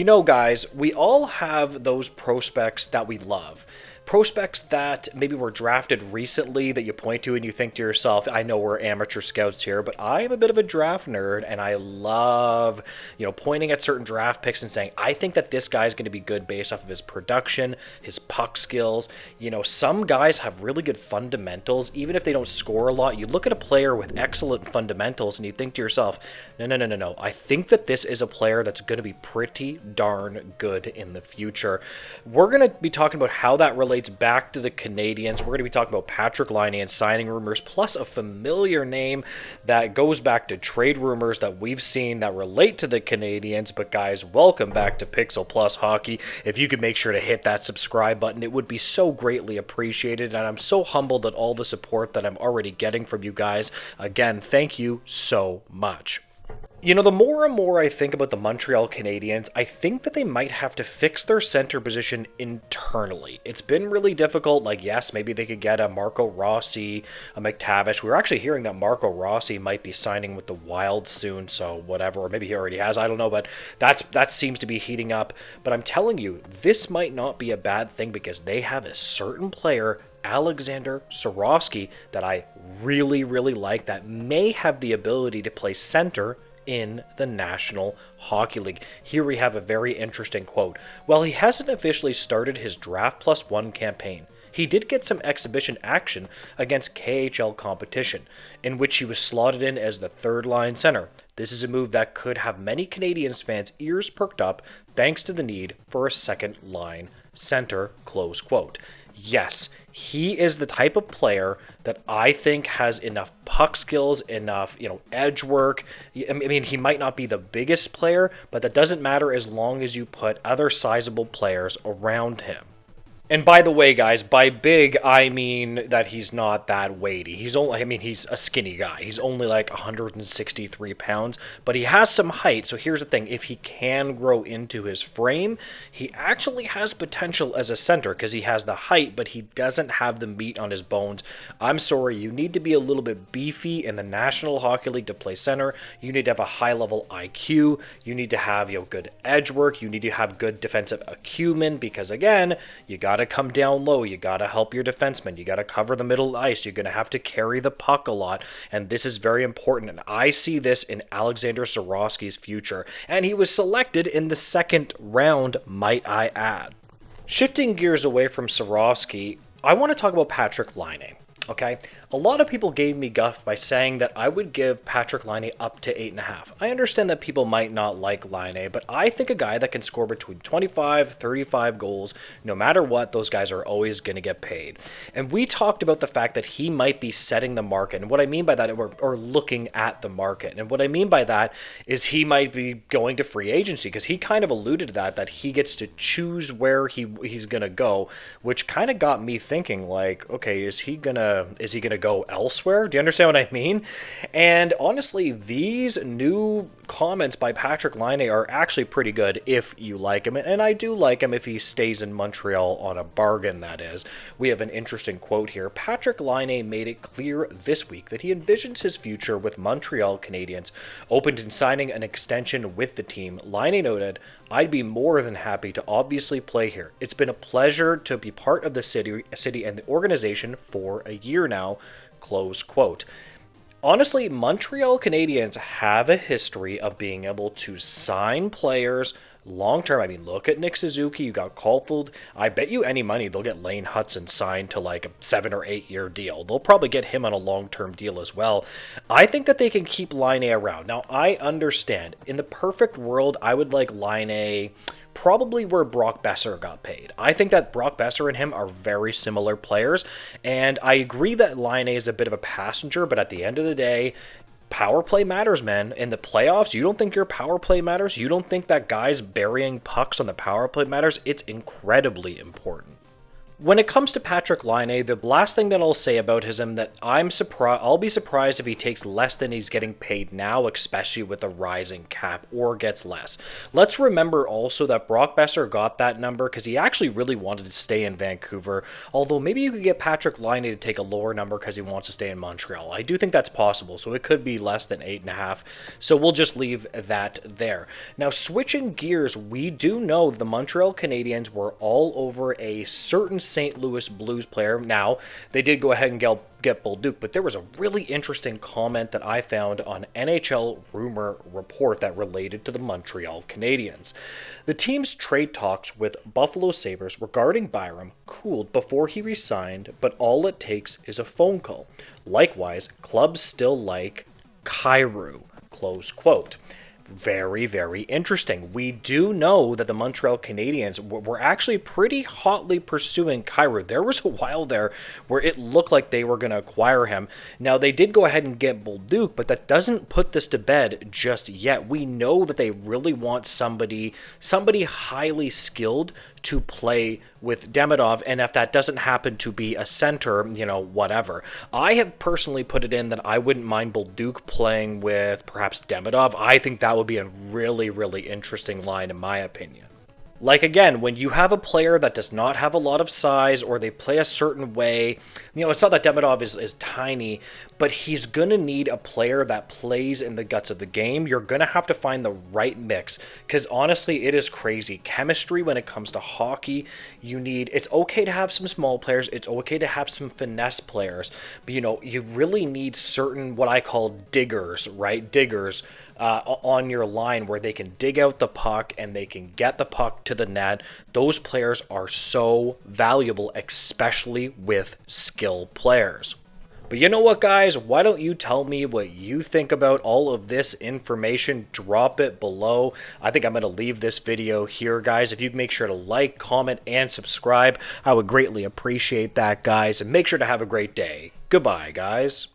You know, guys, we all have those prospects that we love. Prospects that maybe were drafted recently that you point to and you think to yourself, I know we're amateur scouts here, but I am a bit of a draft nerd and I love, pointing at certain draft picks and saying, I think that this guy's going to be good based off of his production, his puck skills. Some guys have really good fundamentals, even if they don't score a lot. You look at a player with excellent fundamentals and you think to yourself, no. I think that this is a player that's going to be pretty darn good in the future. We're going to be talking about how that relates back to the Canadiens. We're going to be talking about Patrik Laine and signing rumors, plus a familiar name that goes back to trade rumors that we've seen that relate to the Canadiens. But guys, welcome back to Pixel Plus Hockey. If you could make sure to hit that subscribe button, it would be so greatly appreciated. And I'm so humbled at all the support that I'm already getting from you guys. Again, thank you so much. The more and more I think about the Montreal Canadiens, I think that they might have to fix their center position internally. It's been really difficult. Yes, maybe they could get a Marco Rossi, a McTavish. We were actually hearing that Marco Rossi might be signing with the Wild soon, so whatever. Or maybe he already has, I don't know, but that seems to be heating up. But I'm telling you, this might not be a bad thing because they have a certain player, Alexander Swarovski, that I really, really like, that may have the ability to play center in the National Hockey League. Here we have a very interesting quote. While he hasn't officially started his Draft Plus One campaign, he did get some exhibition action against KHL competition, in which he was slotted in as the third-line center. This is a move that could have many Canadiens fans' ears perked up thanks to the need for a second-line center, close quote. Yes, he is the type of player that I think has enough puck skills, enough, edge work. I mean, he might not be the biggest player, but that doesn't matter as long as you put other sizable players around him. And by the way, guys, by big, I mean that he's not that weighty. He's a skinny guy. He's only like 163 pounds, but he has some height. So here's the thing. If he can grow into his frame, he actually has potential as a center because he has the height, but he doesn't have the meat on his bones. I'm sorry, you need to be a little bit beefy in the National Hockey League to play center. You need to have a high-level IQ. You need to have, good edge work. You need to have good defensive acumen because, again, you got to come down low. You got to help your defenseman. You got to cover the middle ice. You're going to have to carry the puck a lot. And this is very important. And I see this in Alexander Swarovski's future. And he was selected in the second round, might I add. Shifting gears away from Swarovski, I want to talk about Patrik Laine. Okay, a lot of people gave me guff by saying that I would give Patrik Laine up to 8.5. I understand that people might not like Laine, but I think a guy that can score between 25, 35 goals, no matter what, those guys are always going to get paid. And we talked about the fact that he might be setting the market. And what I mean by that, or looking at the market. And what I mean by that is he might be going to free agency because he kind of alluded to that he gets to choose where he's going to go, which kind of got me thinking okay, is he going to go elsewhere? Do you understand what I mean? And honestly, these new comments by Patrik Laine are actually pretty good if you like him. And I do like him if he stays in Montreal on a bargain, that is. We have an interesting quote here. Patrik Laine made it clear this week that he envisions his future with Montreal Canadiens. Open to signing an extension with the team, Laine noted, I'd be more than happy to obviously play here. It's been a pleasure to be part of the city and the organization for a year now, close quote. Honestly, Montreal Canadiens have a history of being able to sign players long-term. I mean, look at Nick Suzuki. You got Caulfield. I bet you any money they'll get Lane Hudson signed to a 7 or 8 year deal. They'll probably get him on a long-term deal as well. I think that they can keep Laine around. Now, I understand. In the perfect world, I would like Laine probably where Brock Besser got paid. I think that Brock Besser and him are very similar players, and I agree that Laine is a bit of a passenger, but at the end of the day, power play matters, man. In the playoffs, you don't think your power play matters? You don't think that guys burying pucks on the power play matters? It's incredibly important. When it comes to Patrik Laine, the last thing that I'll say about him that I'll be surprised if he takes less than he's getting paid now, especially with a rising cap, or gets less. Let's remember also that Brock Besser got that number because he actually really wanted to stay in Vancouver, although maybe you could get Patrik Laine to take a lower number because he wants to stay in Montreal. I do think that's possible, so it could be less than 8.5, so we'll just leave that there. Now, switching gears, we do know the Montreal Canadiens were all over a certain St. Louis Blues player. Now, they did go ahead and get Bolduc, but there was a really interesting comment that I found on NHL Rumor Report that related to the Montreal Canadiens. The team's trade talks with Buffalo Sabres regarding Byram cooled before he resigned, but all it takes is a phone call. Likewise, clubs still like Kyrou. Close quote. Very, very interesting. We do know that the Montreal Canadiens were actually pretty hotly pursuing Kyrou. There was a while there where it looked like they were going to acquire him. Now, they did go ahead and get Bolduc, but that doesn't put this to bed just yet. We know that they really want somebody highly skilled to play with Demidov, and if that doesn't happen to be a center, whatever. I have personally put it in that I wouldn't mind Bolduc playing with perhaps Demidov. I think that would be a really, really interesting line in my opinion. Like, again, when you have a player that does not have a lot of size or they play a certain way, it's not that Demidov is tiny, but he's going to need a player that plays in the guts of the game. You're going to have to find the right mix because, honestly, it is crazy. Chemistry when it comes to hockey, it's okay to have some small players. It's okay to have some finesse players. But, you really need certain what I call diggers, right? Diggers on your line where they can dig out the puck and they can get the puck to the net. Those players are so valuable, especially with skill players. But you know what, guys? Why don't you tell me what you think about all of this information? Drop it below. I think I'm going to leave this video here, guys. If you can make sure to like, comment, and subscribe, I would greatly appreciate that, guys. And make sure to have a great day. Goodbye, guys.